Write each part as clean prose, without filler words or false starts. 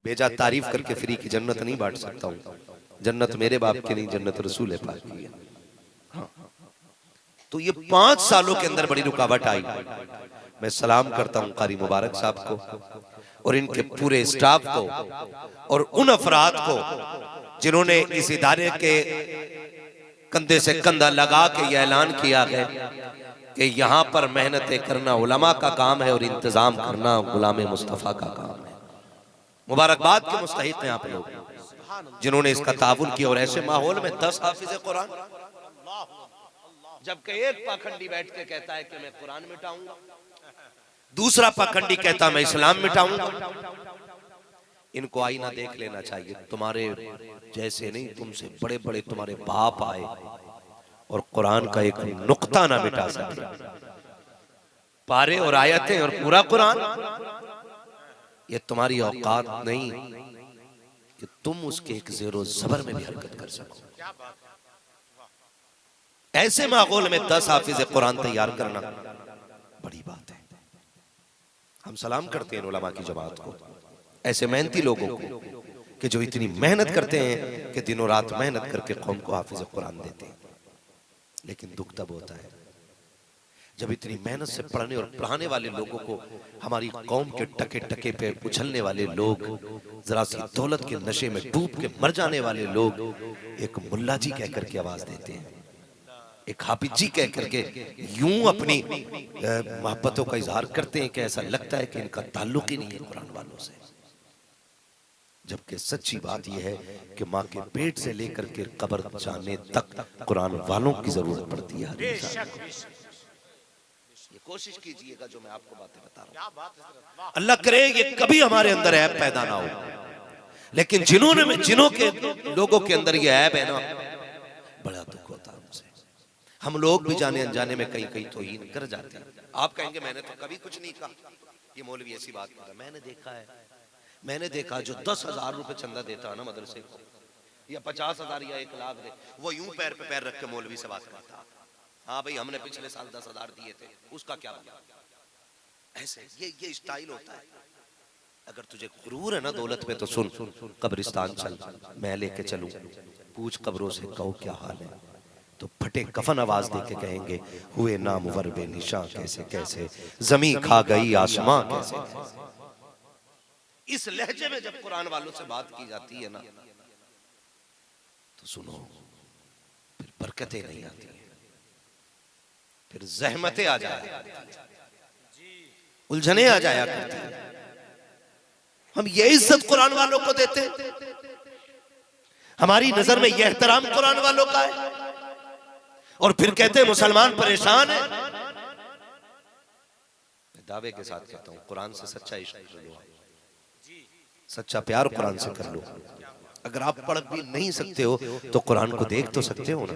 भेजा तारीफ करके फ्री की जन्नत नहीं बांट सकता हूँ। जन्नत मेरे बाप की नहीं, जन्नत रसूल पाक की है। हाँ। तो ये 5 सालों के अंदर बड़ी रुकावट आई। मैं सलाम करता हूँ कारी मुबारक साहब को और इनके पूरे स्टाफ को और उन अफराद को जिन्होंने इस इदारे के कंधे से कंधा लगा के यह ऐलान किया है कि यहाँ पर मेहनतें करना उलमा का काम है और इंतजाम करना गुलाम मुस्तफ़ा का काम है। मुबारकबाद के मुस्तहिक हैं आप लोग जिन्होंने इसका ताउन किया। और ऐसे माहौल में 10 हाफिज़े कुरान, जबकि एक पाखंडी बैठ के कहता है कि मैं कुरान मिटाऊंगा, दूसरा पाखंडी कहता मैं इस्लाम मिटाऊंगा। इनको आईना देख लेना चाहिए। तुम्हारे जैसे नहीं, तुमसे बड़े बड़े तुम्हारे बाप आए और कुरान का एक नुक्ता ना मिटा सके। पारे और आयतें और पूरा कुरान, ये तुम्हारी औकात नहीं कि तुम उसके एक ज़ेरो ज़बर में भी हरकत कर सको। ऐसे माहौल में 10 हाफिज़े कुरान तैयार करना बड़ी बात है। हम सलाम करते हैं उलमा की जमात को, ऐसे मेहनती लोगों को कि जो इतनी मेहनत करते हैं कि दिनों रात मेहनत करके कौम को हाफिज़ कुरान देते हैं। लेकिन दुख तब होता है जब इतनी मेहनत से पढ़ने और पढ़ाने वाले लोगों को हमारी कौम के टके टके पे उछलने वाले लोग, जरा सी दौलत के नशे में डूब के मर जाने वाले लोग एक मुल्ला जी कह करके आवाज देते हैं, एक हाफिज जी कह करके यूं अपनी मोहब्बतों का इजहार करते हैं कि ऐसा लगता है कि इनका ताल्लुक ही नहीं है कुरान वालों से। जबकि सच्ची बात यह है कि माँ के पेट से लेकर के कब्र जाने तक कुरान वालों की जरूरत पड़ती है। ये कोशिश कीजिएगा जो मैं आपको बातें बता रहा हूँ। अल्लाह करे ये कभी हमारे अंदर ऐब पैदा ना हो, लेकिन जिन्हों के लोगों के अंदर ये ऐब है ना, बड़ा दुख होता है उनसे। हम लोग भी जाने अनजाने में कहीं कहीं तौहीन कर जाते हैं। आप कहेंगे मैंने तो कभी कुछ नहीं कहा, ये मौलवी ऐसी बात कर रहा है। मैंने देखा जो 10,000 रुपए चंदा देता है ना मदरसे को, या 50,000 या 1 लाख दे, वो यूं पैर पे पैर रख के मौलवी से बात करता, हाँ भाई हमने पिछले साल 10,000 दिए थे, उसका क्या बना। ऐसे ये स्टाइल होता है। अगर तुझे गुरूर है ना दौलत पे तो सुन, कब्रिस्तान चल, मैं लेके चलूं, पूछ कब्रों से कहो क्या हाल है, तो फटे कफन आवाज दे के कहेंगे हुए नामवर बेनिशां कैसे कैसे, जमी खा गई आसमां कैसे कैसे। इस लहजे में जब कुरान वालों से बात की जाती है ना, तो सुनो, फिर बरकतें नहीं आती, फिर जहमतें आ जाया, उलझने आ जाया करती है। हम ये इज्जत कुरान वालों को देते, हमारी नजर में यह एहतराम कुरान वालों का है, और फिर कहते हैं मुसलमान परेशान है। दावे के साथ कहता हूं, कुरान से सच्चा इश्क कर लो, सच्चा प्यार कुरान से कर लो। अगर आप पढ़ भी नहीं सकते हो तो कुरान को देख तो सकते हो ना।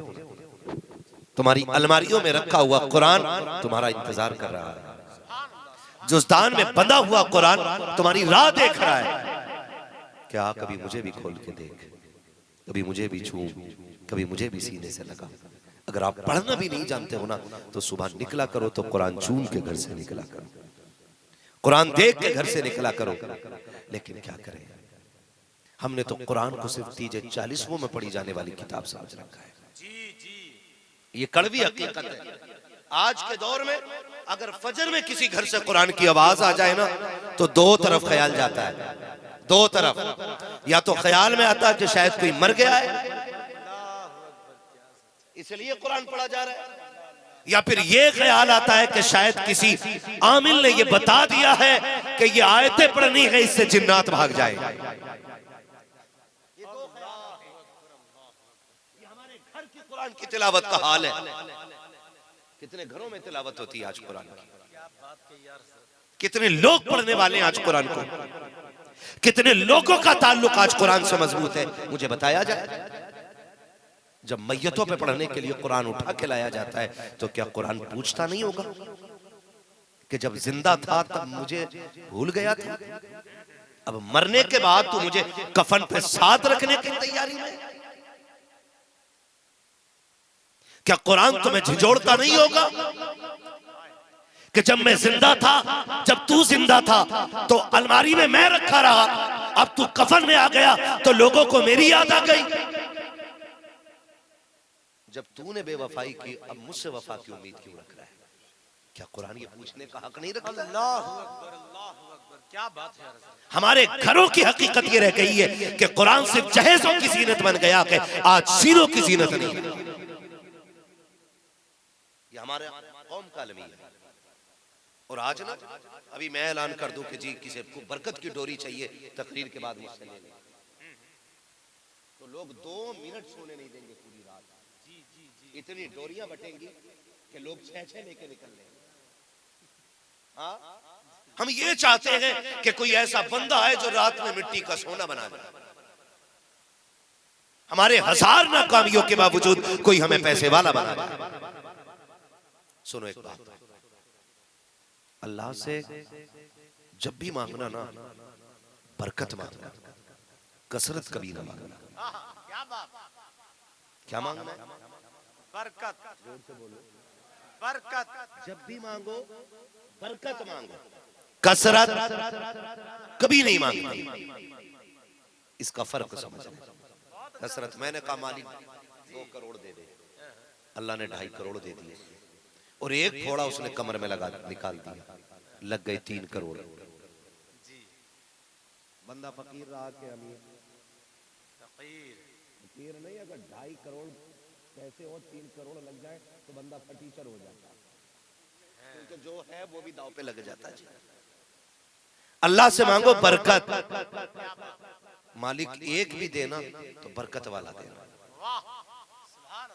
तुम्हारी अलमारियों में रखा हुआ कुरान तुम्हारा इंतजार कर रहा है, जुज़दान में बंधा हुआ कुरान तुम्हारी राह देख रहा है। क्या कभी मुझे भी खोल के देख, कभी मुझे भी छू, कभी मुझे भी सीने से लगा। अगर आप पढ़ना भी नहीं जानते हो ना, तो सुबह निकला करो तो कुरान चूम के घर से निकला करो, कुरान देख के घर से निकला करो। लेकिन क्या करें, हमने तो कुरान को सिर्फ 40वें में पढ़ी जाने वाली किताब समझ रखा है। ये कड़वी हकीकत है। आज के दौर में अगर फजर में किसी घर से कुरान की आवाज आ जाए ना, तो 2 तरफ ख्याल जाता है, 2 तरफ। या तो ख्याल में आता है कि शायद कोई मर गया है इसलिए कुरान पढ़ा जा रहा है, या फिर ये ख्याल आता है कि शायद किसी आमिल ने ये बता दिया है कि ये आयतें पढ़नी है, इससे जिन्नात भाग जाए। ये हमारे घर की कुरान की तिलावत का हाल है। कितने घरों में तिलावत होती है आज कुरान की, कितने लोग पढ़ने वाले हैं आज कुरान को, कितने लोगों का ताल्लुक आज कुरान से मजबूत है, मुझे बताया जाए। जब मैयतों पे पढ़ने के लिए कुरान उठा के लाया जाता है तो क्या कुरान पूछता नहीं होगा कि जब जिंदा था तब मुझे भूल गया था, अब मरने के बाद तो मुझे कफन पे साथ रखने की तैयारी में? क्या कुरान तुम्हें झिझोड़ता नहीं होगा कि जब मैं जिंदा था, जब तू जिंदा था तो अलमारी में मैं रखा रहा, अब तू कफन में आ गया तो लोगों को मेरी याद आ गई। जब तूने बेवफाई की, अब मुझसे वफा की उम्मीद क्यों रख रहा है? क्या कुरान ये पूछने का हक नहीं रखता? अल्लाह अकबर, अल्लाह अकबर, क्या बात है। हमारे घरों की हकीकत ये रह गई है कि कुरान सिर्फ जहेजों की जीनत बन गया कि आज सीनों की जीनत नहीं। ये हमारे कौम का अलमी है। और आज ना, अभी मैं ऐलान कर दूं कि जी किसी को बरकत की डोरी चाहिए, तकरीर के बाद मुझसे ले लें, तो लोग 2 मिनट सोने नहीं देंगे पूरी रात। इतनी डोरियां बटेंगी कि लोग 6-6 लेके निकल लेंगे। हाँ, हम ये चाहते हैं कि कोई ऐसा बंदा है जो रात में मिट्टी का सोना बना दे। हमारे 1000 नाकामियों के बावजूद कोई हमें पैसे वाला बना दे। सुनो एक बात, अल्लाह से जब भी मांगना ना, बरकत मांगना, कसरत कभी ना मांगना। क्या बात, क्या मांगना है? बरकत। जोर से बोलो, बरकत। जब भी मांगो बरकत मांगो, कसरत कभी नहीं मांगनी। इसका फर्क समझना। कसरत, मैंने कहा मालिक 2 करोड़ दे दे, अल्लाह ने 2.5 करोड़ दे दिए, और एक फोड़ा उसने कमर में लगा निकाल दिया, लग गए 3 करोड़। बंदा फकीर रहा के अमीर? फकीर नहीं, अगर 2.5 करोड़ पैसे और 3 करोड़ लग जाए तो बंदा फटीचर हो जाता है, क्योंकि जो है वो भी दाव पे लग जाता है। अल्लाह से मांगो बरकत, मालिक एक भी देना तो बरकत वाला देना।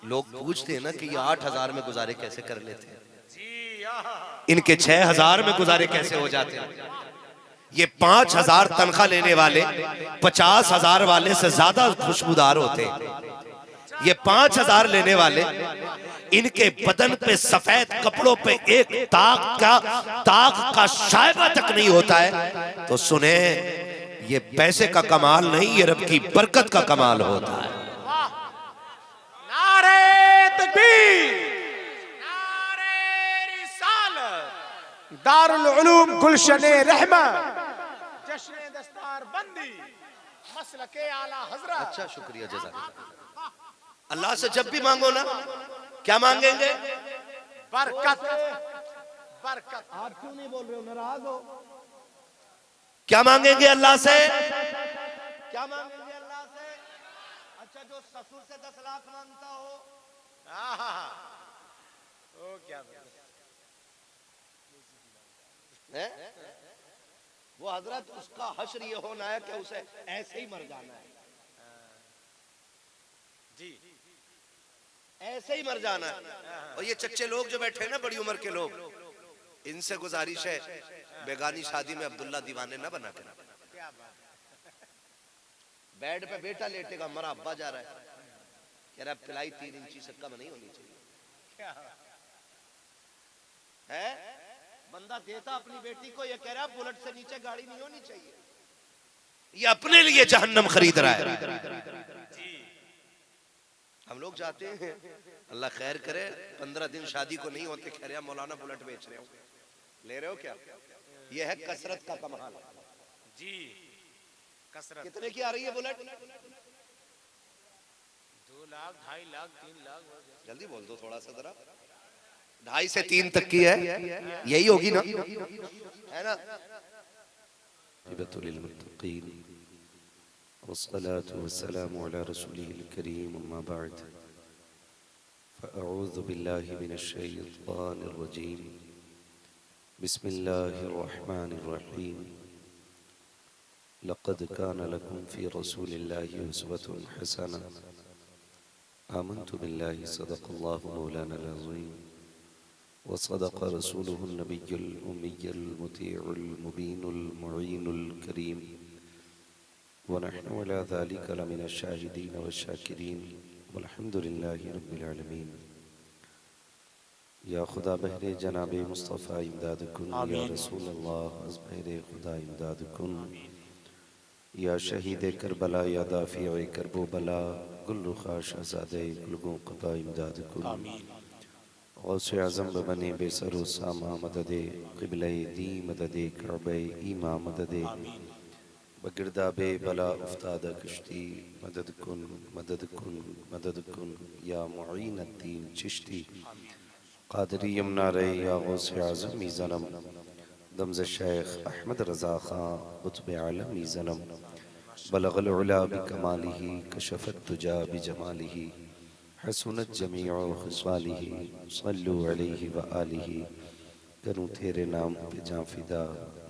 लोग पूछते हैं ना कि ये 8,000 में गुजारे कैसे कर लेते हैं, इनके 6,000 में गुजारे कैसे हो जाते हैं। ये 5,000 तनख्वाह लेने वाले 50,000 वाले से ज्यादा खुशबूदार होते हैं। ये 5,000 लेने वाले, इनके बदन पे सफेद कपड़ों पे एक दाग का शायबा तक नहीं होता है। तो सुने, ये पैसे का कमाल नहीं, ये रब की बरकत का कमाल होता है। नारे तकबीर, नारे रिसालत, दारुल उलूम गुलशने रहमत, जश्न दस्तार बंदी, मसलके आला हजरत। अच्छा, शुक्रिया, जज़ाकल्लाह। अल्लाह से जब भी मांगो ना, क्या मांगेंगे? बरकत, बरकत। आप क्यों नहीं बोल रहे हो, नाराज हो? क्या मांगेंगे अल्लाह से? क्या मांगेंगे अल्लाह से? अच्छा, जो ससुर से 10 लाख मांगता हो, ओ क्या है? वो हजरत, उसका हश्र ये होना है कि उसे ऐसे ही मर जाना है। जी, ऐसे ही मर जाना है। और ये चच्चे लोग जो बैठे हैं ना, बड़ी उम्र के लोग, इनसे गुजारिश है, बेगानी शादी में अब्दुल्ला दीवाने ना बना कर। बेड पे बेटा लेटेगा, मरा अब्बा जा रहा है, कह रहा पिलाई 3 इंची से कम नहीं होनी चाहिए। है बंदा देता अपनी बेटी को, ये कह रहा बुलेट से नीचे गाड़ी नहीं होनी चाहिए। ये अपने लिए जहन्नम खरीद रहा है। हम लोग जाते हैं, अल्लाह खैर करे, 15 दिन शादी को नहीं होते, कह रहे मौलाना बुलेट बेच रहे हो, ले रहे हो क्या? ये है कसरत का कमाल। जी, कसरत। कितने की आ रही है बुलेट? 2 लाख, 2.5 लाख, 3 लाख। जल्दी बोल दो थोड़ा सा जरा। 2.5 से 3 तक की है, यही होगी ना, है ना? वस्सलातु वस्सलामु अला रसूलिहिल करीम, अम्मा बअद, फ़अऊज़ु बिल्लाहि मिनश शैतानिर रजीम, बिस्मिल्लाहिर रहमानिर रहीम। लक़द कान लकुम फ़ी रसूलिल्लाहि उस्वतुन हसनह, आमन्तु बिल्लाहि सदक़ल्लाहु मौलानल अज़ीम, व सदक़ रसूलुहुन नबियुल उम्मियुल मुतीउल मुबीनुल मुईनुल करीम, व नहनु अला ज़ालिका लमिनश शाहिदीन वश्शाकिरीन, वल्हम्दुलिल्लाहि रब्बिल आलमीन। या खुदा बहरे जनाबे मुस्तफ़ा इमदाद कुन, या रसूल अल्लाह अज़ बहरे खुदा इमदाद कुन, या शहीद करबला, या दाफ़िए करबो बला, गुल रुखा शहज़ादे गुलगों क़बा इमदाद कुन, गौसे आज़म बने बेसरो सामा मददे, क़िबले दी मददे, कअबे ईमा मददे, बगिरदाबे बला उफ्तादा कश्ती मदद कुन मदद कुन मदद कुन या मुईन अद्दीन चिश्ती कादरी यमुना रे या गौसे आज़म मीज़नम दमज़ शेख अहमद रज़ा खां कुतुब आलम मीज़नम बलगल उला बिकमालिही कशफत तुजा बिजमालिही हसनत जमीउ खिस्वालिही सल्लु अलैहि व आलिही। करूँ तेरे नाम पे जां फिदा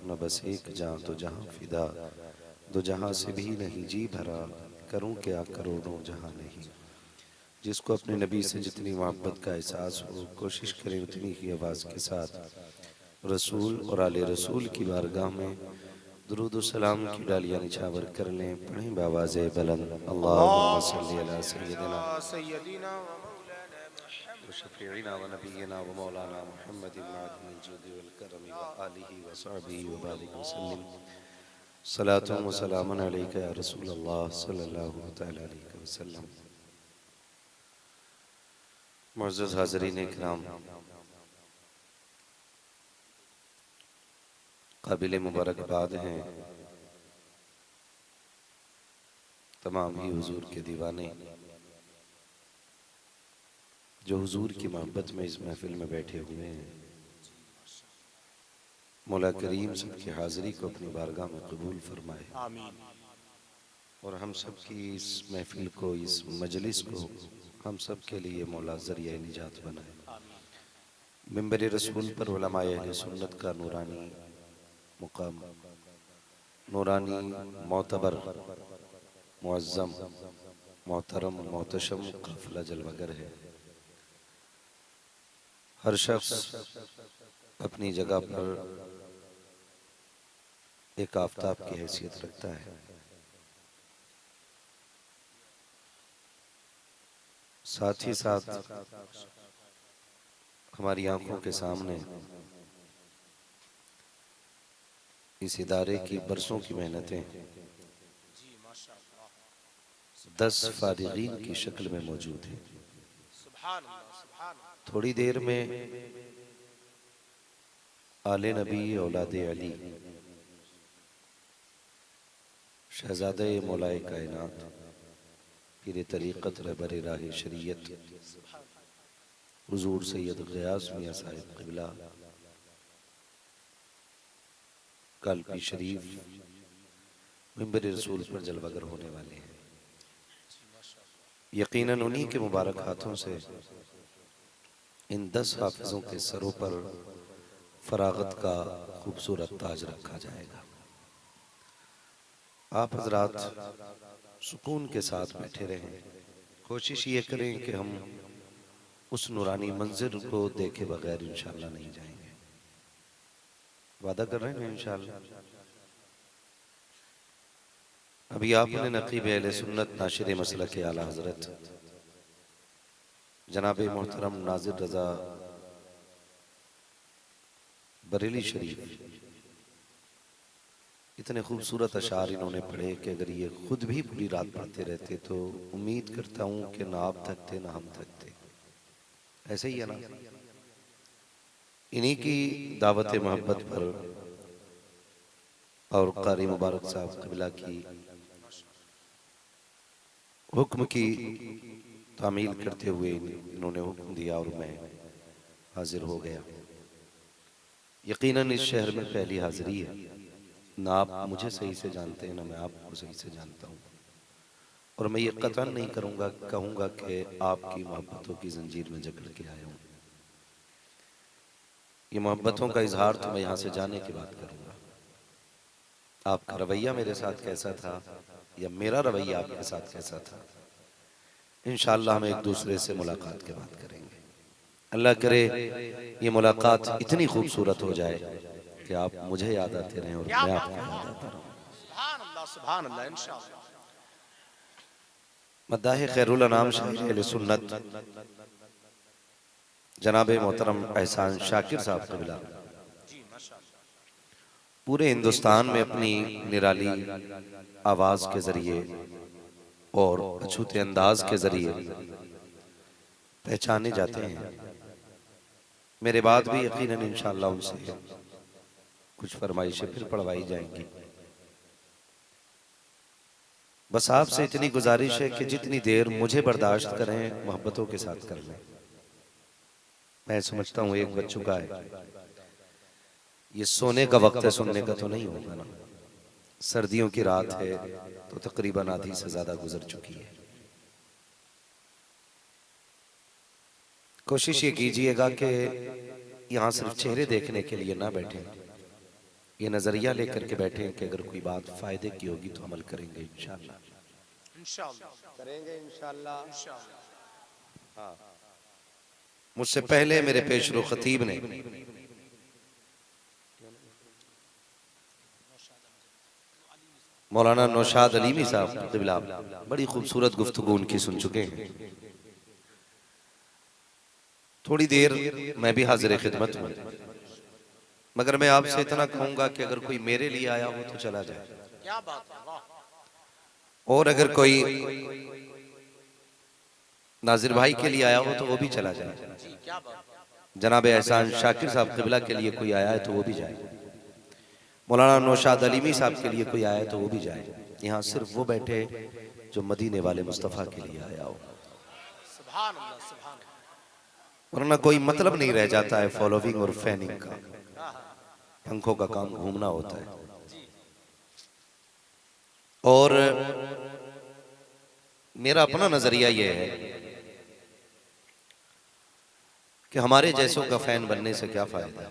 न बस एक जां तो जहां फिदा दो जहां से भी नहीं जी भरा करूं क्या करोड़ों जहां नहीं। जिसको अपने नबी से जितनी मोहब्बत का एहसास हो कोशिश करें उतनी ही आवाज़ के साथ रसूल और आले रसूल की बारगाह में दुरूद व सलाम की डालियां निछावर कर लें। पढ़ें बावाज़े बुलंद अल्लाहुम्मा सल्ली अला सय्यदिना सय्यदिना व मौलाना व शफीइना व नबीना व मौलाना मुहम्मद मादिनिल जुद वल करम व आलिहि व सहबिहि व बारिक वसल्लम। सलातुन व सलामुन अलैका या रसूल अल्लाह सल्लल्लाहु तआला अलैहि वसल्लम। मुअज़्ज़ज़ हाज़रीन इकराम, काबिल मुबारकबाद हैं तमाम ही हुजूर के दीवाने जो हुजूर की मोहब्बत में इस महफिल में बैठे हुए हैं। मौला करीम सबकी हाज़िरी को अपनी बारगाह में कबूल फरमाए आमीन। और हम सब की इस महफिल को इस मजलिस को हम सब के लिए मौला ज़रिया निजात बनाए। मिंबर रसूल पर उलमाए अहले सुन्नत का नूरानी मुकाम, नूरानी मोतबर मुअज़्ज़म मोहतरम मोहतशम काफ़िला जलवागर है। हर शख्स अपनी जगह पर एक आफताब की हैसियत रखता है। साथ ही साथ हमारी आंखों के सामने इस इदारे की बरसों की मेहनतें 10 फारिगीन की शक्ल में मौजूद है। थोड़ी देर में आले नबी औलादे अली शहजादे मौलाए कायनात पीर तरीक़त रहबर राह शरीयत हुजूर सैयद ग़ियास मियां साहिब क़िबला कालपी शरीफ मिंबर रसूल पर जलवागर होने वाले हैं। यकीनन उन्हीं के मुबारक हाथों से इन 10 हाफिजों के सरों पर फरागत का खूबसूरत ताज रखा जाएगा। आप हजरात सुकून के साथ बैठे रहें। कोशिश ये करें कि हम उस नूरानी मंजिल को देखे बगैर इंशाअल्लाह नहीं जाएंगे। वादा कर रहे हैं इंशाअल्लाह। अभी आपने नकीब अहले सुन्नत नाशिर मसलक के आला हजरत जनाब मोहतरम नाजिर रजा बरेली शरीफ इतने खूबसूरत अशार इन्होंने पढ़े कि अगर ये खुद भी पूरी रात पढ़ते रहते तो उम्मीद करता हूँ कि ना आप थकते ना हम थकते। ऐसे ही है ना। इन्हीं की दावत मोहब्बत पर और कारी मुबारक साहब क़िबला की हुक्म की तामील करते हुए इन्होंने हुक्म दिया और मैं हाजिर हो गया। यकीनन इस शहर में पहली हाजिरी है। ना आप मुझे सही से जानते हैं ना मैं आपको सही से जानता हूँ। और मैं ये कतन नहीं करूँगा कहूँगा कि आपकी मोहब्बतों की जंजीर में जकड़ के आया हूँ। ये मोहब्बतों का इजहार तो मैं यहाँ से जाने के बाद करूँगा। आपका रवैया मेरे साथ कैसा था या मेरा रवैया आपके साथ कैसा था, इंशाअल्लाह हम एक दूसरे से मुलाकात के बाद करेंगे। अल्लाह करे ये मुलाकात इतनी खूबसूरत हो जाए कि आप मुझे याद आते रहें और मैं आपको याद आता रहूं। सुभान अल्लाह इंशाअल्लाह। मद्दाह खैरुल अनाम शायर अहले सुन्नत जनाब मोहतरम एहसान शाकिर साहब क़िबला पूरे हिंदुस्तान में अपनी निराली आवाज के जरिए और अछूते अंदाज के जरिए पहचाने जाते हैं। मेरे बाद भी यकीनन इंशाअल्लाह उनसे कुछ फरमाइशें फिर पढ़वाई जाएंगी। बस आपसे इतनी गुजारिश है कि जितनी देर मुझे बर्दाश्त करें मोहब्बतों के साथ कर लें। मैं समझता हूँ एक बज चुका है, ये सोने का वक्त है, सुनने का तो नहीं होगा ना। सर्दियों की रात है तो तकरीबन आधी से ज्यादा गुजर चुकी है। कोशिश ये कीजिएगा कि यहाँ सिर्फ चेहरे देखने के लिए ना बैठे, ये नजरिया लेकर के बैठे कि अगर कोई बात फायदे की होगी तो अमल करेंगे इंशाअल्लाह। करेंगे इंशाअल्लाह। हाँ, मुझसे पहले मेरे पेशरो खतीब ने मौलाना नौशाद अलीमी साहब क़िबला बड़ी खूबसूरत गुफ्तगू उनकी सुन चुके हैं। थोड़ी देर मैं भी हाजिर खिदमत हूँ, मगर मैं आपसे इतना कहूंगा कि अगर कोई मेरे लिए आया हो तो चला जाए, क्या बात है, वाह। और अगर कोई नाजिर भाई के लिए आया हो तो वो भी चला जाए। क्या बात। जनाब एहसान शाकिर साहब क़िबला के लिए कोई आया है तो वो भी जाए, मौलाना नौशाद अलीमी साहब के लिए कोई आया है तो वो भी जाए। यहाँ सिर्फ वो बैठे जो मदीने वाले मुस्तफ़ा के लिए आया हो, सुभान अल्लाह, सुभान अल्लाह। वरना कोई मतलब नहीं रह जाता है फॉलोइंग और फैनिंग का। पंखों का काम घूमना होता है। और मेरा अपना नजरिया यह है कि हमारे जैसों का फैन बनने से क्या फायदा है।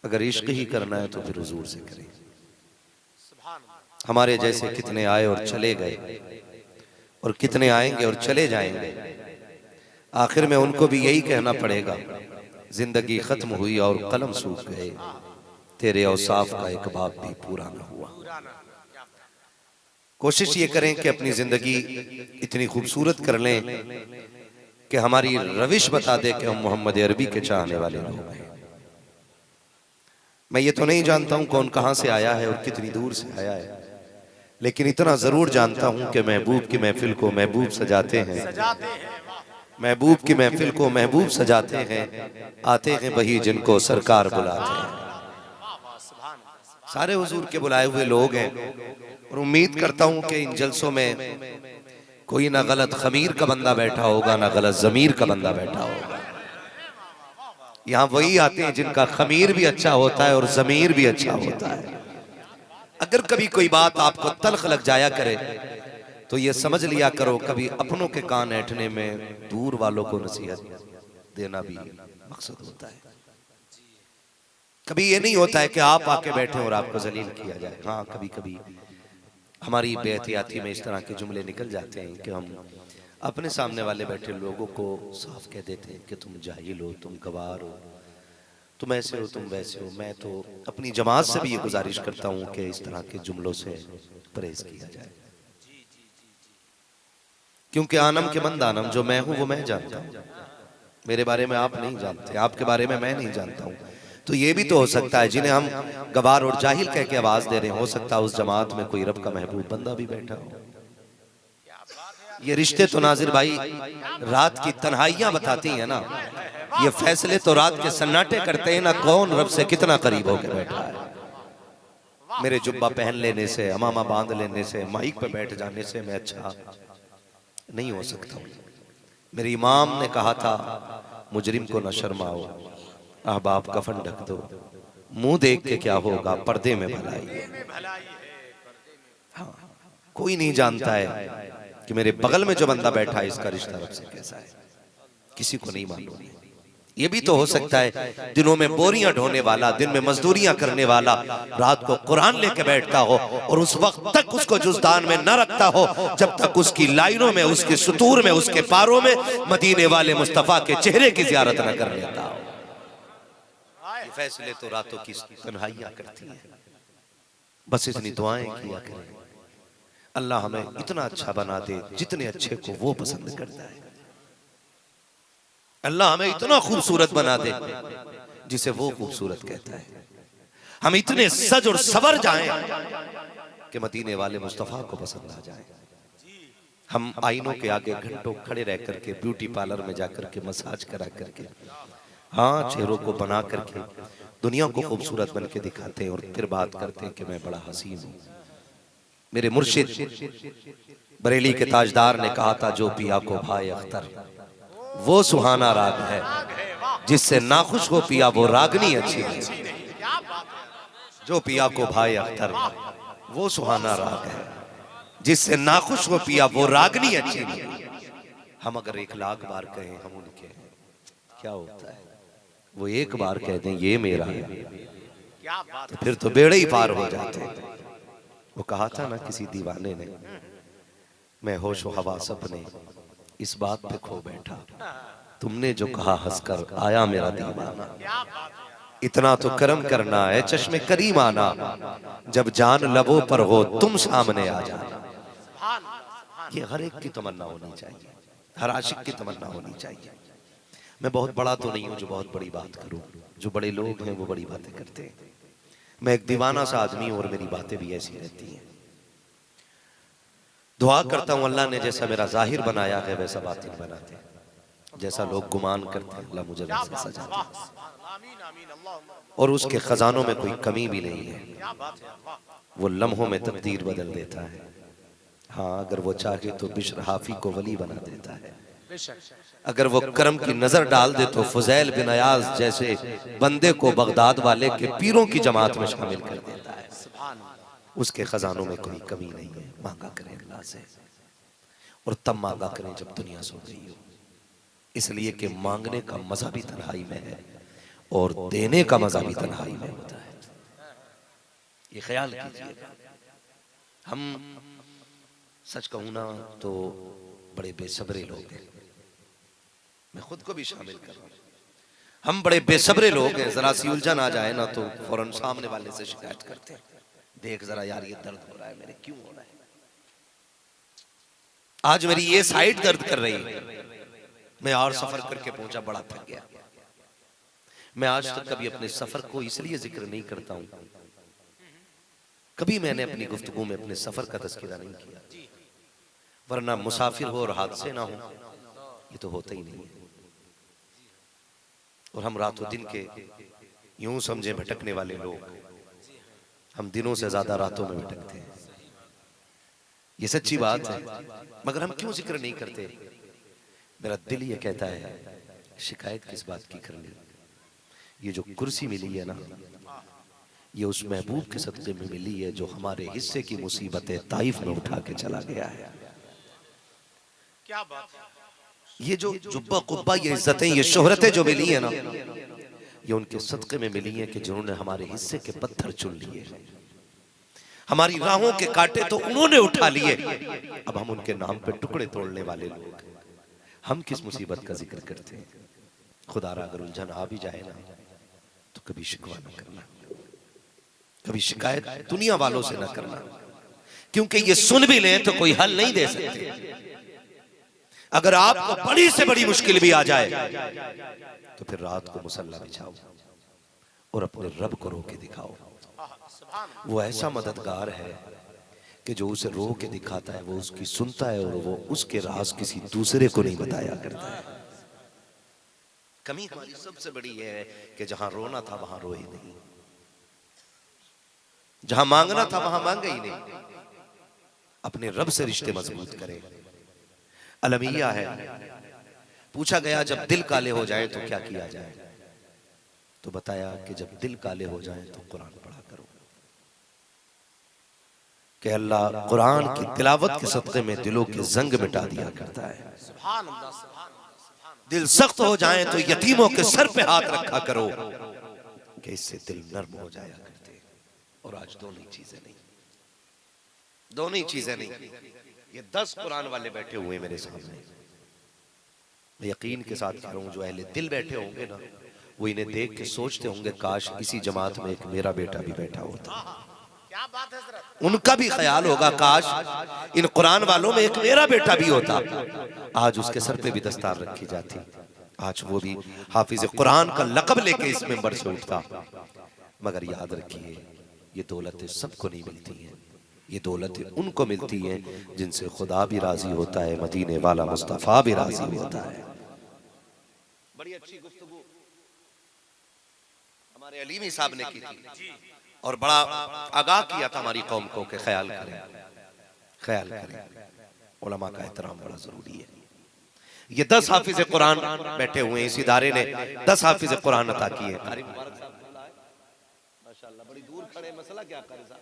अगर इश्क ही करना है तो फिर हुजूर से करें। हमारे जैसे कितने आए और चले गए, और कितने आएंगे और चले जाएंगे। आखिर में उनको भी यही कहना पड़ेगा, जिंदगी खत्म हुई और कलम सूख गए, तेरे औसाफ का एक बाब भी पूरा न हुआ। कोशिश ये करें कि अपनी जिंदगी इतनी खूबसूरत कर लें कि हमारी रविश बता दे कि हम मोहम्मद अरबी के चाहने वाले लोग हैं। मैं ये तो नहीं जानता हूं कौन कहां से आया है और कितनी दूर से आया है, लेकिन इतना जरूर जानता हूं कि महबूब की महफिल को महबूब सजाते हैं, महबूब की महफिल को महबूब सजाते हैं, आते हैं वही जिनको सरकार बुलाते हैं। सारे हुजूर के बुलाए हुए लोग हैं, और उम्मीद करता हूं कि इन जलसों में कोई ना गलत खमीर का बंदा बैठा होगा, ना गलत जमीर का बंदा बैठा होगा। यहाँ वही आते हैं जिनका खमीर भी अच्छा होता है और जमीर भी अच्छा होता है। अगर कभी कोई बात आपको तल्ख लग जाया करे तो ये समझ लिया करो, कभी अपनों के कान ऐंठने में दूर वालों को नसीहत देना भी मकसद होता है। कभी ये नहीं होता है कि आप आके बैठे और आपको जलील किया जाए। हाँ, कभी कभी हमारी बेहतियाती में इस तरह के जुमले निकल जाते हैं कि हम अपने सामने वाले बैठे लोगों को साफ कह देते हैं कि तुम जाहिल हो, तुम गवार हो, तुम ऐसे हो, तुम वैसे हो। मैं तो अपनी जमात से भी ये गुजारिश करता हूँ कि इस तरह के जुमलों से परहेज किया जाए, क्योंकि आनम के मंद आनम, जो मैं हूं वो मैं जानता हूं। मेरे बारे में आप नहीं जानते, आपके बारे में मैं नहीं जानता हूं। तो ये भी तो हो सकता है जिन्हें हम गवार और जाहिल कह के आवाज दे रहे हैं, हो सकता है उस जमात में कोई रब का महबूब बंदा भी बैठा हो। ये रिश्ते तो नाजिर भाई रात की तन्हाइयां बताती हैं ना, ये फैसले तो रात के सन्नाटे करते हैं ना, कौन रब से कितना करीब होकर बैठा है। मेरे जुब्बा पहन लेने से, अमामा बांध लेने से, माइक पे बैठ जाने से मैं अच्छा नहीं हो सकता। मेरे इमाम ने कहा था, मुजरिम को न शर्माओ, अहबाब कफन ढक दो, मुंह देख के क्या होगा, पर्दे में भलाई है। हाँ, कोई नहीं जानता है कि मेरे बगल में जो बंदा बैठा है इसका रिश्ता रब से कैसा है, किसी को नहीं मालूम। ये भी तो हो सकता है दिनों में बोरियां ढोने वाला, दिन में मजदूरियां करने वाला, रात को कुरान लेके बैठता हो और उस वक्त तक उसको जुज़दान में न रखता हो जब तक उसकी लाइनों में, उसके सुतूर में, उसके पारों में मदीने वाले मुस्तफा के चेहरे की जियारत न कर लेता हो। ये फैसले तो रातों की तन्हाइयां करती हैं। बस इतनी दुआएं किया करें, अल्लाह हमें इतना अच्छा बना दे जितने अच्छे को वो पसंद करता है। अल्लाह हमें इतना खूबसूरत बना दे जिसे वो खूबसूरत कहता है। हम इतने सज और सवर जाएं कि मदीने वाले मुस्तफा को पसंद आ जाए। हम आईनों के आगे घंटों खड़े रह करके, ब्यूटी पार्लर में जाकर के मसाज करा करके, हाँ, चेहरों को बना करके दुनिया को खूबसूरत बन के दिखाते हैं और फिर बात करते हैं कि मैं बड़ा हसीन हूँ, मेरे मुर्शिद बरेली के ताजदार ने कहा था, जो पिया को भाई अख्तर वो सुहाना राग है, जिससे नाखुश हो पिया वो रागनी अच्छी है। जो पिया को भाई अख्तर वो सुहाना राग है, जिससे नाखुश हो पिया वो रागनी अच्छी है। हम अगर 1 लाख बार कहें हम उनके हैं, क्या होता है? वो एक बार कह दें ये मेरा है, तो फिर तो बेड़े ही पार हो जाते हैं। वो कहा था ना किसी दीवाने ने, मैं होश हवा सपने इस बात पे खो बैठा, तुमने जो कहा हंसकर आया मेरा दीवाना। इतना तो करम करना है चश्मे करीम आना, जब जान लबों पर हो तुम सामने आ जाना। ये हर एक की तमन्ना होनी चाहिए, हर आशिक की तमन्ना होनी चाहिए। मैं बहुत बड़ा तो नहीं हूं जो बहुत बड़ी बात करूं, जो बड़े लोग हैं वो बड़ी बातें करते हैं। मैं एक दीवाना सा आदमी हूं और मेरी बातें भी ऐसी रहती हैं। दुआ करता हूं अल्लाह ने जैसा मेरा जाहिर बनाया है वैसा बातिन बनाते, जैसा लोग गुमान करते हैं अल्लाह मुझे वैसा सजा दे, और उसके खजानों में कोई कमी भी नहीं है। वो लम्हों में तकदीर बदल देता है। हाँ, अगर वो चाहे तो बिश्र हाफी को वली बना देता है। अगर वो करम की नजर डाल दे तो फुजैल बिन अयाज जैसे बंदे को बगदाद वाले के पीरों की जमात में शामिल कर देता है। उसके खजानों में कोई कमी नहीं है। मांगा करें अल्लाह से, और तब मांगा करें जब दुनिया सो गई हो, इसलिए कि मांगने का मजा भी तन्हाई में है और देने का मजा भी तन्हाई में होता है। ये ख्याल कीजिएगा। हम सच कहूं ना तो बड़े बेसब्रे लोग हैं, मैं खुद को भी शामिल कर रहा हूं। हम बड़े बेसब्रे लोग हैं, जरा सी उलझन आ जाए ना तो फौरन सामने वाले से शिकायत करते हैं, देख जरा यार ये दर्द हो रहा है मेरे, क्यों हो रहा है? आज मेरी ये साइड दर्द कर रही है, मैं और सफर करके पहुंचा, बड़ा थक गया। मैं आज तक कभी अपने सफर को इसलिए जिक्र नहीं करता हूं, कभी मैंने अपनी गुफ्तगू में अपने सफर का तज़किरा नहीं किया, वरना मुसाफिर हो और हादसे ना हो ये तो होता ही नहीं है। और हम रातों दिन के यूं समझे भटकने वाले लोग, हम दिनों से ज्यादा रातों में भटकते हैं। ये सच्ची बात है, मगर हम क्यों जिक्र नहीं करते? मेरा दिल ये कहता है शिकायत किस बात की करनी। ये जो कुर्सी मिली है ना, ये उस महबूब के सदक़े में मिली है जो हमारे हिस्से की मुसीबतें ताइफ में उठा के चला गया है। क्या बात है? ये जो जुब्बा कुब्बा, ये इज्जतें, ये शोहरतें जो मिली है ना, ये उनके सदक़े में मिली है कि जिन्होंने हमारे हिस्से के पत्थर चुन लिए, हमारी राहों के कांटे तो उन्होंने उठा लिए। अब हम उनके नाम पे टुकड़े तोड़ने वाले लोग, हम किस मुसीबत का जिक्र करते हैं? खुदारा अगर उलझन आ भी जाए ना तो कभी शिकवा न करना, कभी शिकायत दुनिया वालों से न करना, क्योंकि ये सुन भी लें तो कोई हल नहीं दे सकते। अगर आपको बड़ी से बड़ी मुश्किल भी आ जाए तो फिर रात को मुसल्ला बिछाओ और अपने रब को रो के दिखाओ। वो ऐसा मददगार है कि जो उसे रो के दिखाता है वो उसकी सुनता है, और वो उसके राज किसी दूसरे को नहीं बताया करता है। कमी हमारी सबसे बड़ी है कि जहां रोना था वहां रोए नहीं, जहां मांगना था वहां मांगे ही नहीं। अपने रब से रिश्ते मजबूत करें। अलमिया है, पूछा गया जब दिल काले हो जाए तो क्या किया जाए, तो बताया कि जब दिल काले हो जाए तो कुरान पढ़ा करो, कि अल्लाह कुरान की तिलावत के सदक़े में दिलों के जंग मिटा दिया करता है। दिल सख्त हो जाए तो यतीमों के सर पे हाथ रखा करो कि इससे दिल नर्म हो जाया करते। और आज दोनों ही चीजें नहीं, दोनों ही चीजें नहीं। ये 10 कुरान वाले बैठे हुए मेरे सामने, मैं यकीन के साथ कह रहा हूं जो अहले दिल बैठे होंगे ना, वो इन्हें देख के सोचते होंगे काश इसी जमात में एक मेरा बेटा भी बैठा होता। क्या बात है? उनका भी ख्याल होगा काश इन कुरान वालों में एक मेरा बेटा भी होता। आज उसके सर पे भी दस्तार रखी जाती, आज वो भी हाफिज कुरान का लक़ब लेके इस मिंबर से उठता। मगर याद रखिए ये दौलतें सबको नहीं मिलती हैं, ये दौलतें उनको मिलती हैं जिनसे खुदा भी राजी होता है, मदीने वाला मुस्तफा भी राजी होता है। बड़ी अच्छी गुफ्तगू हमारे अलीमी साहब ने की थी और बड़ा आगाह किया था हमारी कौम को कि ख्याल करें। ख्याल करें, उलमा का एहतराम बड़ा जरूरी है। ये 10 हाफिज कुरान बैठे हुए हैं, इस इदारे ने 10 हाफिज कुरान अता किए। माशाअल्लाह, बड़ी दूर खड़े, मसला क्या कारी साहब?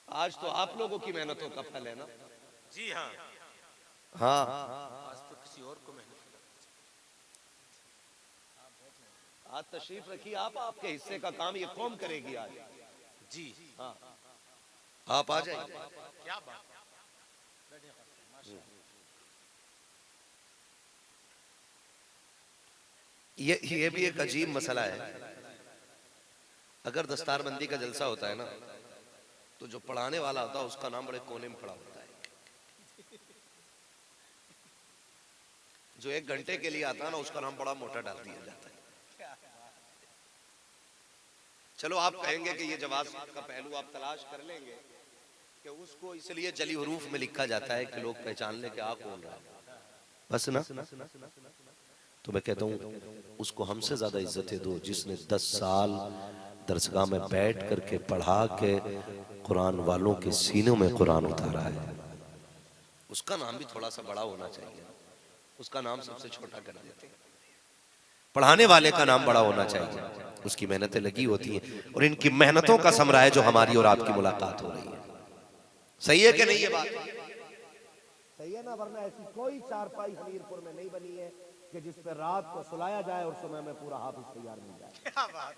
आज तो आप लोगों की मेहनतों का फल है ना। जी हाँ हाँ, आज तो किसी और को मेहनत आज तशरीफ रखिए आप, आपके हिस्से का काम ये कौम करेगी आज। जी हाँ, आप आ जाइए। क्या बात। ये भी एक अजीब मसला है। अगर दस्तारबंदी का जलसा होता है ना, तो जो पढ़ाने वाला होता है उसका नाम बड़े कोने में खड़ा होता है। जो 1 घंटे के लिए आता है ना, उसका नाम बड़ा मोटा डाल दिया जाता है। चलो आप कहेंगे कि ये जवाब का पहलू आप तलाश कर लेंगे कि उसको इसलिए जली हरूफ में लिखा जाता है कि लोग पहचान ले कि आ कौन रहा है, बस ना। तो मैं कहता हूँ उसको हमसे ज्यादा इज्जतें दो जिसने 10 साल दरसगाह में बैठ करके पढ़ा के कुरान वालों के सीनों में कुरान उतारा है। उसका नाम भी थोड़ा सा बड़ा होना चाहिए, उसका नाम सबसे छोटा कर देते हैं। पढ़ाने वाले का नाम बड़ा होना चाहिए, उसकी मेहनतें लगी होती हैं और इनकी मेहनतों का समरा है जो हमारी और आपकी मुलाकात हो रही है। सही है कि नहीं ये बात? सही है ना, वरना ऐसी कोई चारपाई हमीरपुर में नहीं बनी है कि जिस पर रात को सुलाया जाए और सुबह में पूरा हाफिज तैयार मिल जाए। क्या बात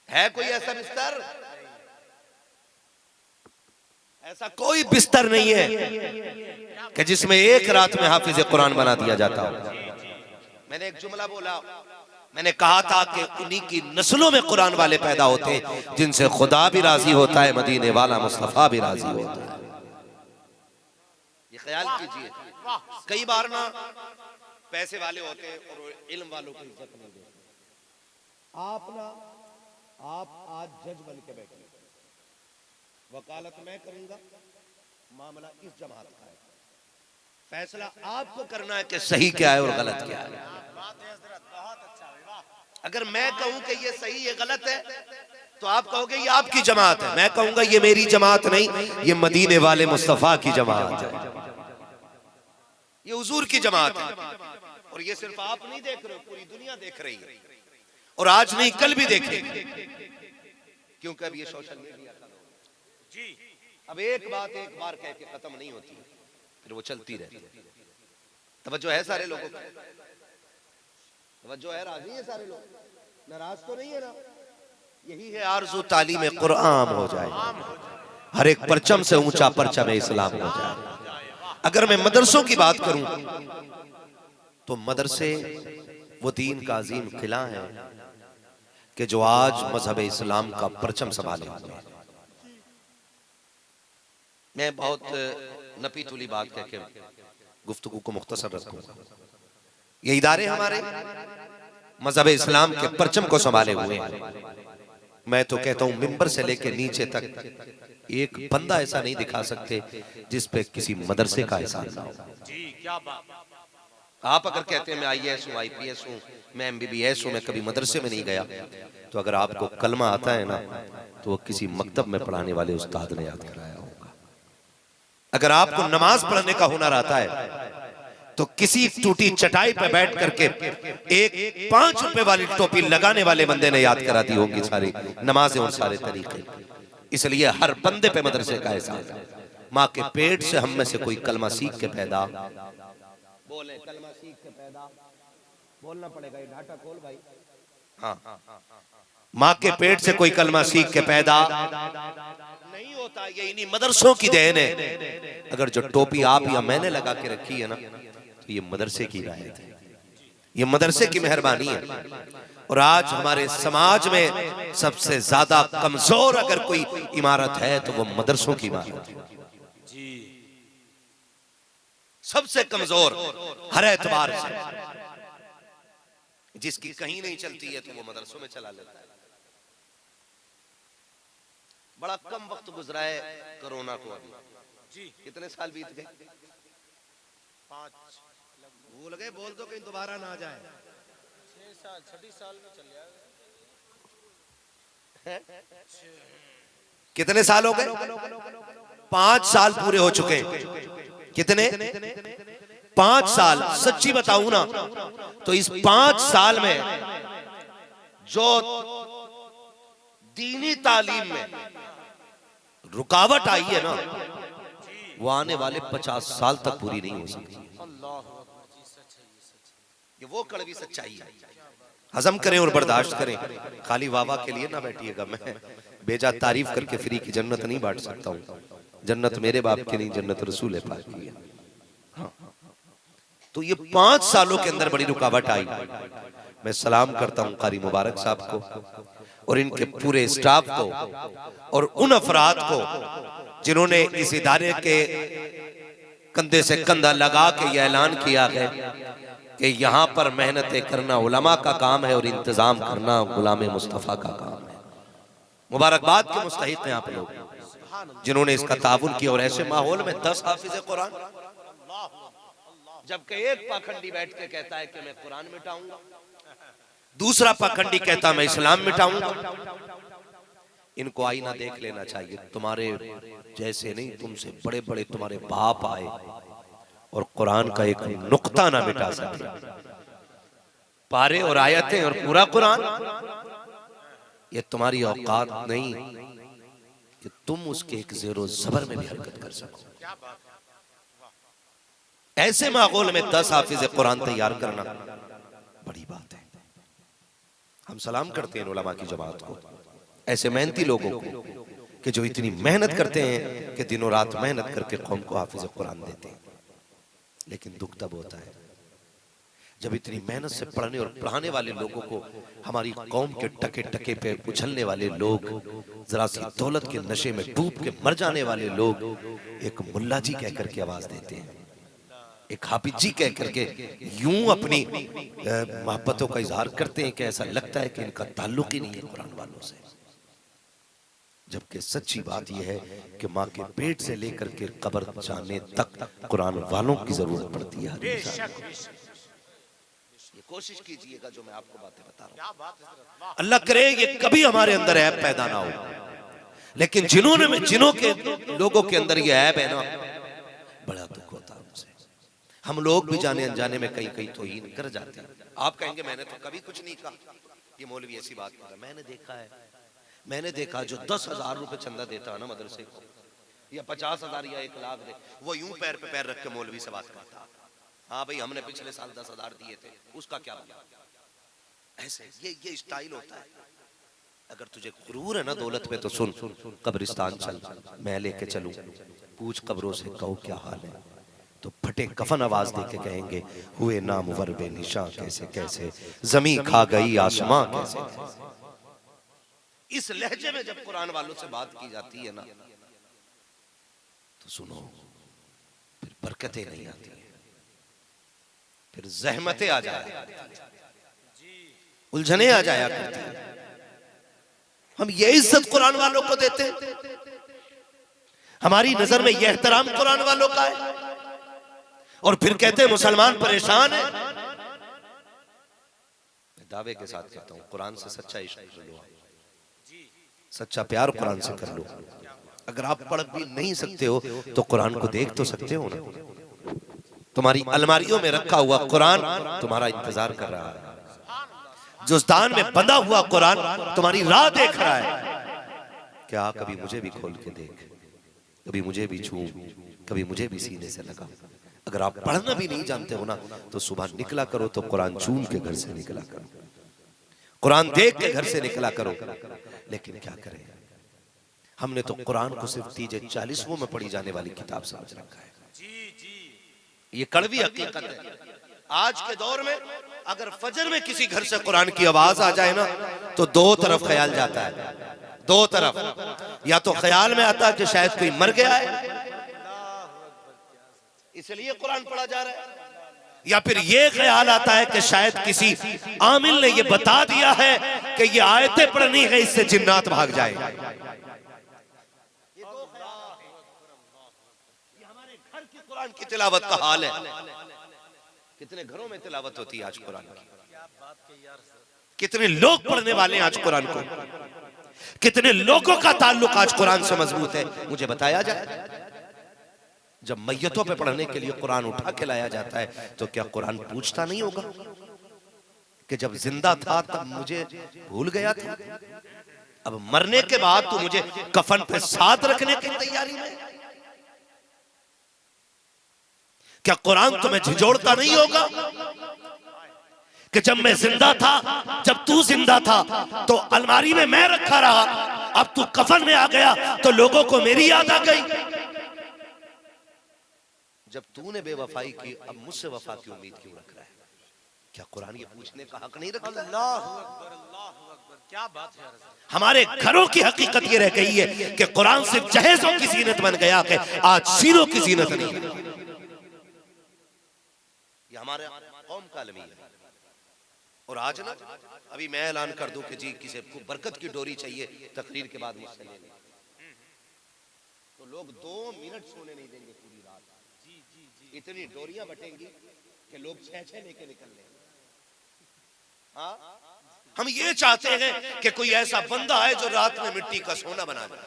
है कोई ऐसा बिस्तर? ऐसा कोई बिस्तर नहीं है कि जिसमें एक रात में हाफिज कुरान बना दिया जाता हो। मैंने एक जुमला बोला, मैंने कहा था कि उन्हीं की नस्लों में कुरान वाले पैदा होते हैं जिनसे खुदा भी राजी होता है, मदीने वाला मुस्तफा भी राजी होता है। ये ख्याल कीजिए, कई बार ना पैसे वाले होते हैं और इल्म वालों को इज्जत नहीं देते। आप आज जज बन के बैठे, वकालत मैं करूंगा, मामला इस जमात का है, फैसला आपको करना है कि सही क्या है और गलत क्या है। बात है हजरत, बहुत अच्छा है, वाह। अगर मैं कहूं कि ये सही ये गलत है तो आप कहोगे ये आपकी जमात है, मैं कहूंगा ये मेरी जमात नहीं, ये मदीने वाले मुस्तफा की जमात है, ये हुजूर की जमात है। और ये सिर्फ आप नहीं देख रहे हो, पूरी दुनिया देख रही है और आज नहीं कल भी देखेगी, क्योंकि अब ये सोशल मीडिया जी अब एक बात एक बार कह के खत्म नहीं होती, फिर वो चलती रहती है। तवज्जो है सारे लोगों को? तवज्जो है? राजी है सारे लोग? नाराज तो नहीं है ना? यही है आरज़ू तालीम कुरान हो जाए, हर एक परचम से ऊंचा परचम इस्लाम हो जाए। अगर मैं मदरसों की बात करूं तो मदरसे वो दीन का अजीम किला है कि जो आज मजहब इस्लाम का परचम संभाले हुए हैं। मैं बहुत नपी तुली बात कह के गुफ्तगू को मुख्तसर रखूंगा। ये इदारे हमारे मजहब इस्लाम के परचम को संभाले हुए हैं। मैं तो कहता हूं मिंबर से लेकर नीचे तक एक बंदा ऐसा नहीं दिखा सकते जिस पे किसी मदरसे का एहसान ना हो। जी क्या बात। आप अगर कहते हैं मैं IAS हूँ, IPS हूँ, मैं MBBS हूँ, मैं कभी मदरसे में नहीं गया, तो अगर आपको कलमा आता है ना तो वो किसी मकतब में पढ़ाने वाले उस्ताद ने याद कराया होगा। अगर आपको नमाज पढ़ने का हुनर आता है तो किसी टूटी चटाई पे बैठ करके एक 5 रुपए वाली टोपी लगाने वाले बंदे ने याद करा दी होगी सारी नमाजें और सारे तरीके। इसलिए हर बंदे पे मदरसे का एहसास है। माँ के पेट से हम में से कोई कलमा सीख के पैदा, बोले कलमा सीख के पैदा, बोलना पड़ेगा, ये डाटा खोल भाई। हाँ, माँ के पेट से कोई कलमा सीख के पैदा नहीं होता, ये इन्हीं मदरसों की देन है। अगर जो टोपी आप या मैंने लगा के रखी है ना, तो ये मदरसे की राहत है, ये मदरसे की मेहरबानी है। और आज हमारे समाज में सबसे ज्यादा कमजोर अगर कोई इमारत है तो वो मदरसों की इमारत है। जी सबसे कमजोर हर एतबार से, जिसकी कहीं नहीं चलती है तो वो मदरसों में चला लेता है। बड़ा कम वक्त गुजरा है कोरोना को, अभी जी कितने साल बीत गए? 5 भूल गए? बोल दो कहीं दोबारा ना आ जाए। 6 साल 6 साल में चल जाएगा। कितने साल हो गए? 5 साल पूरे हो चुके हैं। कितने? 5 साल। सच्ची बताऊं ना तो इस 5 साल में जो दीनी तालीम में रुकावट आई है ना, वो आने वाले 50 साल तक पूरी नहीं हो सकती। ये वो कड़वी सच्चाई है। हजम करें और बर्दाश्त करें। खाली वाह वाह के लिए ना बैठिएगा। मैं बेजा तारीफ करके फ्री की जन्नत नहीं बांट सकता हूँ। जन्नत मेरे बाप की नहीं, जन्नत रसूल पाक की है। हाँ। तो ये 5 सालों के अंदर बड़ी रुकावट आई। मैं सलाम करता हूँ कारी मुबारक साहब को और इनके पूरे स्टाफ को और उन अफराद को जिन्होंने इस इदारे के कंधे से कंधा लगा के यह ऐलान किया है कि यहाँ पर मेहनतें करना उलमा का काम है और इंतजाम करना गुलाम मुस्तफा का काम है। मुबारकबाद के मुस्तहिक हैं आप लोग जिन्होंने इसका ताउन किया। और ऐसे माहौल में 10 हाफिज़े कुरान, जबकि एक पाखंडी बैठ के कहता है कि मैं कुरान मिटाऊंगा, दूसरा पाखंडी कहता मैं इस्लाम मिटाऊंगा। इनको आईना देख लेना चाहिए। तुम्हारे जैसे नहीं, तुमसे बड़े बड़े तुम्हारे बाप आए और कुरान का एक नुक्ता ना मिटा सके। पारे और आयतें और पूरा कुरान, ये तुम्हारी औकात नहीं कि तुम उसके एक ज़ेरो ज़बर में भी हरकत कर सको। ऐसे माहौल में 10 हाफिज़े कुरान तैयार करना बड़ी बात है। हम सलाम करते हैं उलमा की जमात को, ऐसे मेहनती लोगों को कि जो इतनी मेहनत करते हैं कि दिनों रात मेहनत करके कौम को हाफिज़े कुरान देते हैं। लेकिन दुख तब होता है जब इतनी मेहनत से पढ़ने और पढ़ाने वाले लोगों को हमारी कौम के टके टके पे उछलने वाले लोग, जरा सी दौलत के नशे में डूब के मर जाने वाले लोग एक मुल्ला जी कह करके आवाज देते हैं, एक हाफिज जी कह करके यूं अपनी मोहब्बतों का इजहार करते हैं कि ऐसा लगता है कि इनका ताल्लुक ही नहीं है कुरान वालों से। जबकि सच्ची बात यह है कि माँ के पेट से लेकर के कब्र जाने तक कुरान वालों की जरूरत पड़ती है। ये कोशिश कीजिएगा जो मैं आपको बातें बता रहा हूँ। अल्लाह करे ये कभी हमारे अंदर ऐब पैदा ना हो। लेकिन जिन्हों के लोगों के अंदर ये ऐब है ना, बड़ा दुख होता है उनसे। हम लोग भी जाने अनजाने में कहीं कहीं तौहीन कर जाते हैं। आप कहेंगे मैंने तो कभी कुछ नहीं कहा, ये मौलवी ऐसी बात कर रहा है। मैंने देखा जो 10,000 रुपए चंदा देता है ना मदरसे को, या 50,000 या 1 लाख दे, वो यूं पैर पे पैर रख के मौलवी से बात करता। हाँ भाई हमने पिछले साल 10,000 दिए थे, उसका क्या बना? ऐसे ये स्टाइल होता है। अगर तुझे गुरूर है ना दौलत पे तो सुन, कब्रिस्तान चल, मैं लेके चलूं, पूछ कब्रों से कहो क्या हाल है, तो फटे कफन आवाज दे के कहेंगे हुए नामवर बेनिशां कैसे कैसे, जमीन खा गई आसमां कैसे कैसे। इस लहजे में जब कुरान वालों से बात की जाती है ना, तो सुनो, फिर बरकतें नहीं आती, फिर जहमतें आ जाया, उलझने आ जाया करती है। हम ये इज्जत कुरान वालों को देते हैं, हमारी नजर में यह एहतराम कुरान वालों का है, और फिर कहते हैं मुसलमान परेशान है। मैं दावे के साथ कहता हूं कुरान से सच्चा इश्क कर लो, सच्चा प्यार कुरान से कर लो। अगर आप पढ़ भी नहीं सकते हो तो कुरान को देख तो सकते हो ना। तुम्हारी अलमारियों में रखा हुआ कुरान तुम्हारा इंतजार कर रहा है, जुस्तान में बंधा हुआ कुरान तुम्हारी राह देख रहा है। क्या कभी मुझे भी खोल के देख, कभी मुझे भी छू, कभी मुझे भी सीने से लगा। अगर आप पढ़ना भी नहीं जानते हो ना, तो सुबह निकला करो तो कुरान चूम के घर से निकला करो, कुरान देख के घर से निकला करो। लेकिन क्या करें, हमने तो कुरान को सिर्फ 40वें में पढ़ी जाने वाली किताब समझ रखा है। ये कड़वी हकीकत है। आज के दौर में अगर फजर में किसी घर से कुरान की आवाज आ जाए ना, तो दो तरफ ख्याल जाता है, दो तरफ। या तो ख्याल में आता है कि शायद कोई मर गया है इसलिए कुरान पढ़ा जा रहा है, या फिर ये ख्याल आता है कि शायद किसी आमिल ने ये बता दिया है कि ये आयतें पढ़नी है, इससे जिन्नात भाग जाए। ये हमारे घर की कुरान की तिलावत का हाल है। कितने घरों में तिलावत होती है आज कुरान की, कितने लोग पढ़ने वाले हैं आज कुरान को, कितने लोगों का ताल्लुक आज कुरान से मजबूत है, मुझे बताया जाए। जब मैयतों पे पढ़ने के लिए कुरान उठा के लाया जाता है तो क्या कुरान पूछता नहीं होगा कि जब जिंदा था तब मुझे भूल गया था, अब मरने के बाद तो मुझे कफन पे साथ रखने की तैयारी में? क्या कुरान तुम्हें झिझोड़ता नहीं होगा कि जब मैं जिंदा था, जब तू जिंदा था तो अलमारी में मैं रखा रहा, अब तू कफन में आ गया तो लोगों को मेरी याद आ गई? जब तूने बेवफाई की, अब मुझसे वफा की उम्मीद क्यों रख रहा है? क्या कुरान ये पूछने का हक नहीं रखता? अल्लाहु अकबर, अल्लाहु अकबर, क्या बात है। हमारे घरों की हकीकत ये रह गई है कि कुरान सिर्फ जहेजों की जीनत बन गया कि आज सीनों की जीनत नहीं। ये हमारे कौम का अलमी है। और आज ना, अभी मैं ऐलान कर दूं कि जी किसी को बरकत की डोरी चाहिए, तकरीर के बाद मुझसे ले लें, तो लोग 2 मिनट सोने नहीं देंगे पूरी रात। इतनी डोरियां बटेंगी कि लोग 6-6 लेके निकल लेंगे। हाँ, हम ये चाहते हैं कि कोई ऐसा बंदा है जो रात में मिट्टी का सोना बना दे।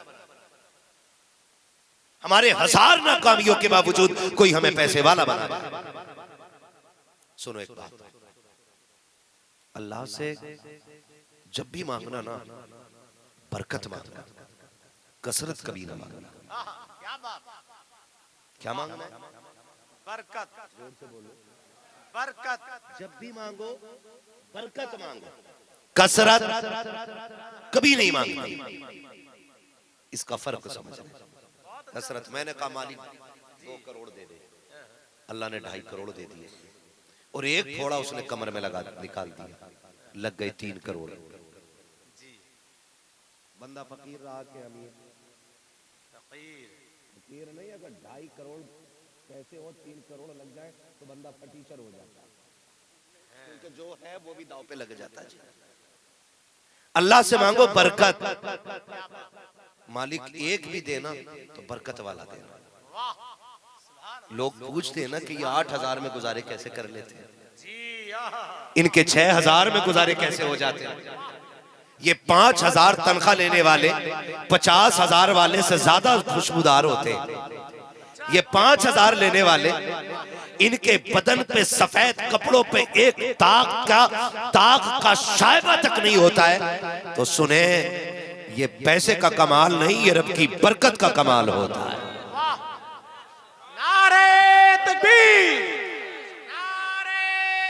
हमारे 1000 नाकामियों के बावजूद कोई हमें पैसे वाला बना दे। सुनो एक बात, अल्लाह से जब भी मांगना ना, बरकत मांगना, कसरत कभी ना मांगना। क्या बात, क्या मांगना है? बरकत, बरकत। जब भी मांगो बरकत मांगो, कसरत कभी नहीं मांगना। इसका फर्क समझना। कसरत, मैंने कहा मालिक 2 करोड़ दे दे, अल्लाह ने 2.5 करोड़ दे दिए और एक थोड़ा उसने कमर में लगा निकाल दिया, लग गए 3 करोड़। बंदा फकीर रहा के अमीर? फकीर नहीं, अगर 2.5 करोड़ पैसे हो, 3 करोड़ लग जाए तो बंदा फटीचर हो जाता है, क्योंकि जो है वो भी दाव पे लग जाता है। अल्लाह से मांगो बरकत, मालिक एक भी देना तो बरकत वाला देना। लोग पूछते हैं ना कि ये 8,000 में गुजारे कैसे कर लेते हैं, इनके 6,000 में गुजारे कैसे हो जाते हैं। ये 5,000 तनख्वाह लेने वाले 50,000 वाले से ज्यादा खुशबूदार होते हैं। ये 5,000 लेने वाले, इनके बदन पे सफेद कपड़ों पे एक ताक का शायबा तक नहीं होता है। तो सुने, ये पैसे का कमाल नहीं, ये रब की बरकत का कमाल होता है। नारे तकबीर, नारे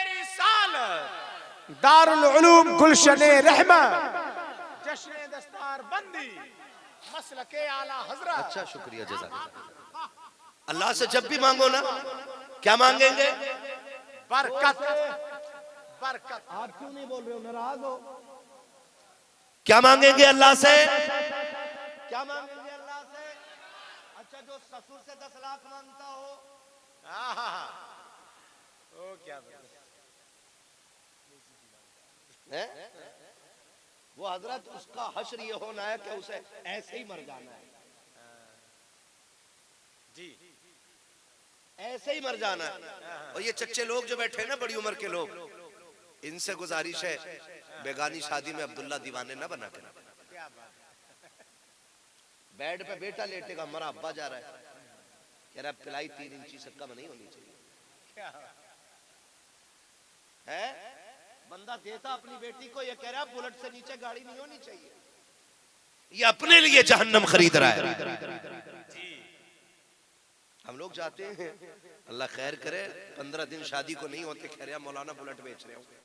रिसालत, दारुल उलूम गुलशने रहमा, जश्न दस्तार बंदी, मसलके आला हजरत। अच्छा, शुक्रिया, जज़ाकल्लाह। अल्लाह से जब भी मांगो ना, क्या मांगेंगे? बरकत, बरकत। आप क्यों नहीं बोल रहे हो, नाराज हो? क्या मांगेंगे अल्लाह से? क्या मांगेंगे अल्लाह से? अच्छा, जो ससुर से 10 लाख मांगता हो, ओ क्या है? वो हजरत, उसका हश्र ये होना है कि उसे ऐसे ही मर जाना है। जी, ऐसे ही मर जाना है। और ये चच्चे लोग जो बैठे हैं ना, बड़ी उम्र के लोग, इनसे गुजारिश है बेगानी शादी में अब्दुल्ला दीवाने ना बना के। बेड पे बेटा लेटेगा, मरा अब्बा जा रहा है, कह रहा पिलाई 3 इंची से कम नहीं होनी चाहिए। है बंदा देता अपनी बेटी को, ये कह रहा बुलेट से नीचे गाड़ी नहीं होनी चाहिए। ये अपने लिए जहन्नम खरीद रहा है। हम लोग जाते हैं, अल्लाह खैर करे, 15 दिन शादी को नहीं होते, कह रहा मौलाना बुलेट बेच रहे हो।